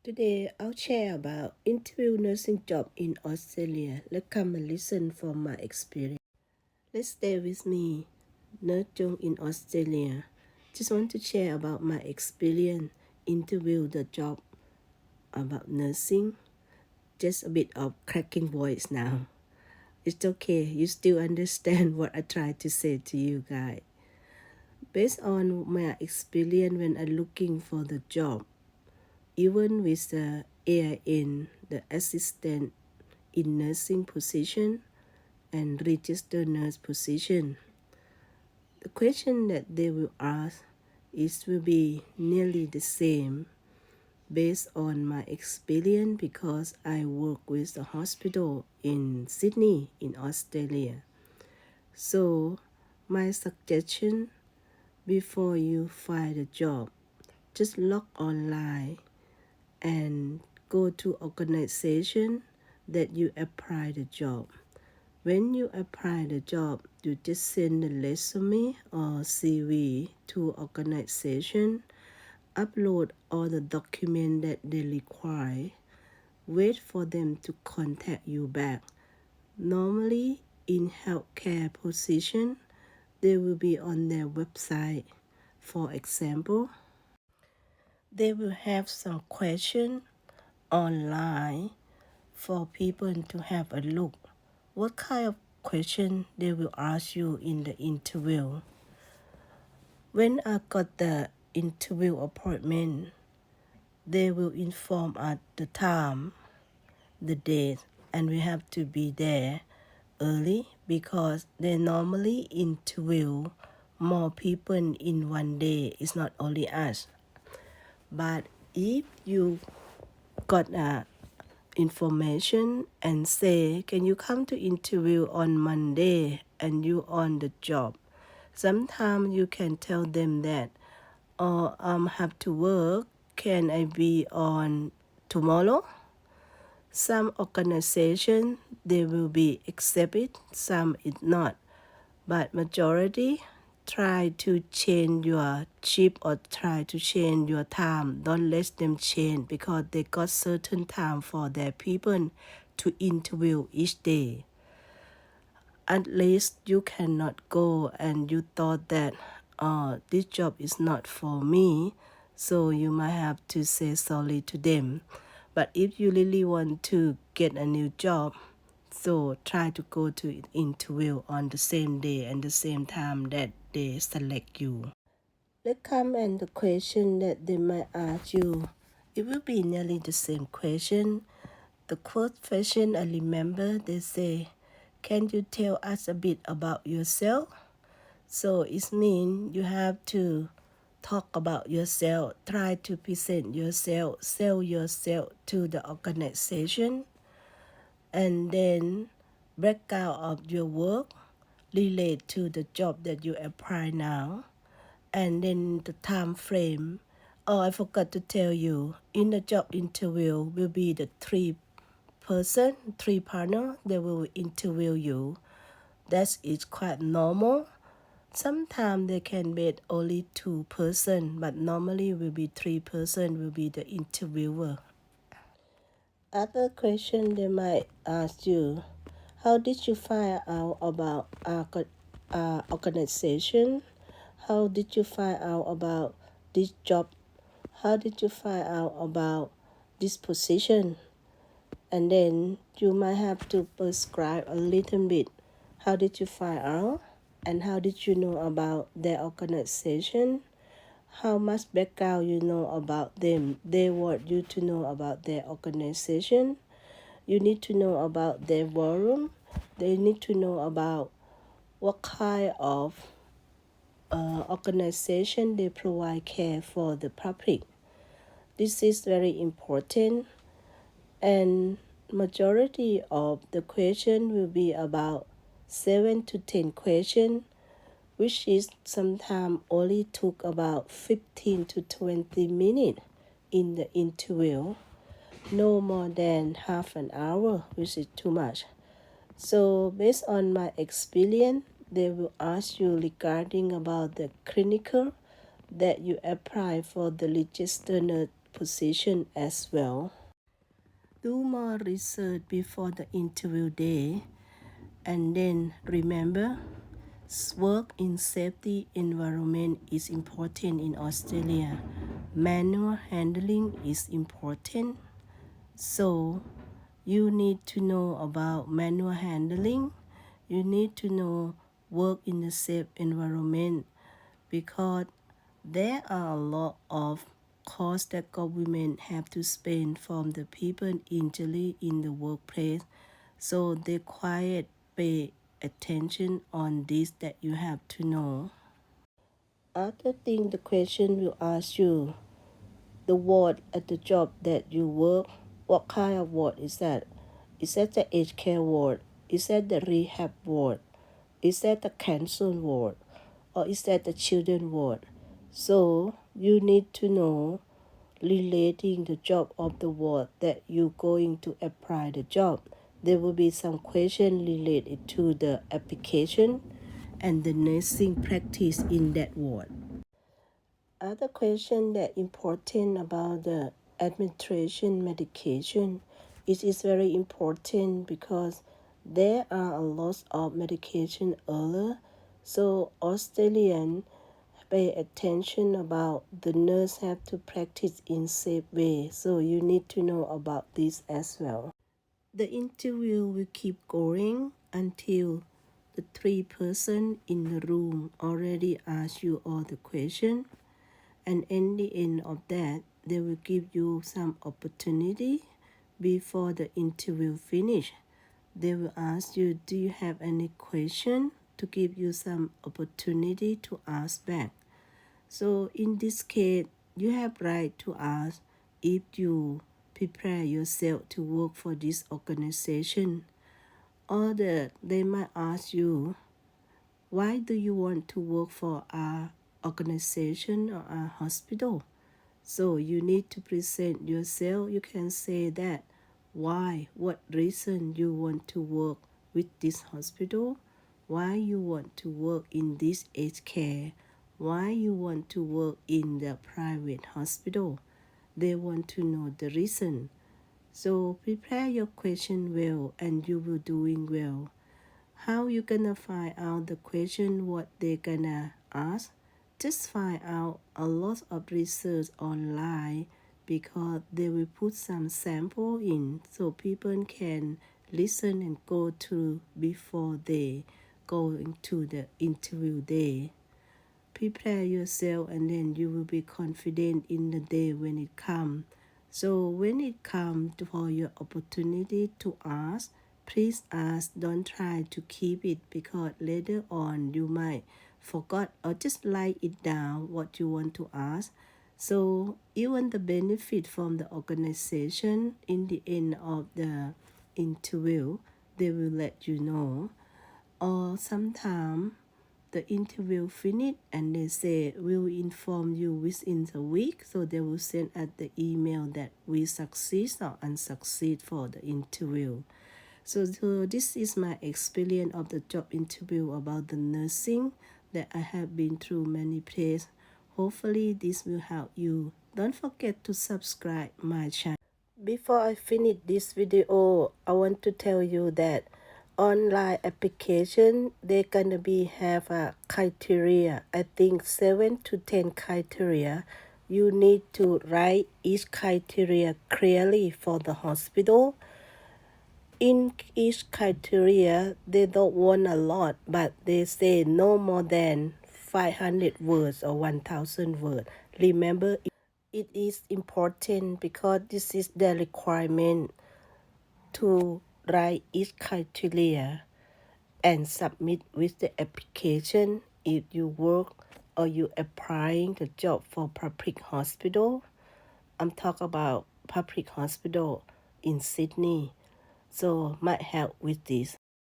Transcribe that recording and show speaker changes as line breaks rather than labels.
Today, I'll share about interview nursing job in Australia. Let's come and listen from my experience. Let's stay with me, Nurse Jong in Australia. Just want to share about my experience interview the job about nursing. Just a bit of cracking voice now. It's okay, you still understand what I try to say to you guys. Based on my experience when I'm looking for the job, even with the AIN, the assistant in nursing position and registered nurse position, the question that they will ask will be nearly the same based on my experience because I work with the hospital in Sydney in Australia. So my suggestion, before you find a job, just log online and go to organization that you apply the job. When you apply the job, you just send the resume or CV to organization, upload all the documents that they require, wait for them to contact you back. Normally in healthcare position, they will be on their website. For example, they will have some question online for people to have a look. What kind of question they will ask you in the interview? When I got the interview appointment, they will inform us the time, the date, and we have to be there early because they normally interview more people in one day. It's not only us. But if you got information and say, can you come to interview on Monday and you on the job? Sometimes you can tell them that, oh, have to work. Can I be on tomorrow? Some organization, they will be accepted, some is not. But majority try to change your shift or try to change your time. Don't let them change because they got certain time for their people to interview each day. At least you cannot go and you thought that this job is not for me, so you might have to say sorry to them. But if you really want to get a new job, so try to go to interview on the same day and the same time that they select you. Let's come and the question that they might ask you. It will be nearly the same question. The first question I remember, they say, can you tell us a bit about yourself? So it means you have to talk about yourself, try to present yourself, sell yourself to the organization, and then breakdown of your work relate to the job that you apply now, and then the time frame. Oh, I forgot to tell you, in the job interview will be the three partner, they will interview you. That is quite normal. Sometimes they can be only 2 person, but normally will be 3 person will be the interviewer. Other question they might ask you, how did you find out about our organization? How did you find out about this job? How did you find out about this position? And then you might have to prescribe a little bit. How did you find out? And how did you know about their organization? How much background you know about them? They want you to know about their organization. You need to know about their volume. They need to know about what kind of organization they provide care for the public. This is very important, and majority of the question will be about 7 to 10 questions, which is sometimes only took about 15 to 20 minutes in the interview, no more than half an hour, which is too much. So based on my experience, they will ask you regarding about the clinical that you apply for the registered nurse position as well. Do more research before the interview day, and then remember, work in safety environment is important in Australia. Manual handling is important, so you need to know about manual handling. You need to know work in a safe environment, because there are a lot of costs that government have to spend from the people injured in the workplace. So they quite pay attention on this that you have to know. Other thing, the question will ask you, the ward at the job that you work, what kind of ward is that? Is that the aged care ward? Is that the rehab ward? Is that the cancer ward? Or is that the children ward? So you need to know relating the job of the ward that you're going to apply the job. There will be some question related to the application and the nursing practice in that ward. Other question that important about the administration medication, it is very important because there are a lot of medication earlier. So Australian pay attention about the nurse have to practice in safe way. So you need to know about this as well. The interview will keep going until the 3 person in the room already ask you all the question, and in the end of that they will give you some opportunity before the interview finish. They will ask you, do you have any question, to give you some opportunity to ask back. So in this case, you have right to ask if you prepare yourself to work for this organization, or that they might ask you, why do you want to work for our organization or our hospital? So you need to present yourself. You can say that why, what reason you want to work with this hospital, why you want to work in this aged care, why you want to work in the private hospital. They want to know the reason. So prepare your question well and you will doing well. How you gonna find out the question what they gonna ask? Just find out a lot of research online, because they will put some sample in so people can listen and go through before they go into the interview day. Prepare yourself and then you will be confident in the day when it comes. So when it comes for your opportunity to ask, please ask. Don't try to keep it, because later on you might forget or just write it down what you want to ask. So even the benefit from the organization in the end of the interview, they will let you know. Or sometimes the interview finished and they say we'll inform you within the week, so they will send us the email that we succeed or unsucceed for the interview. So this is my experience of the job interview about the nursing that I have been through many places. Hopefully this will help you. Don't forget to subscribe my channel. Before I finish this video, I want to tell you that online application, they're gonna have a criteria. I think 7 to 10 criteria. You need to write each criteria clearly for the hospital. In each criteria, they don't want a lot, but they say no more than 500 words or 1,000 words. Remember, it is important because this is the requirement to write each criteria and submit with the application if you work or you applying the job for public hospital. I'm talking about public hospital in Sydney, so might help with this.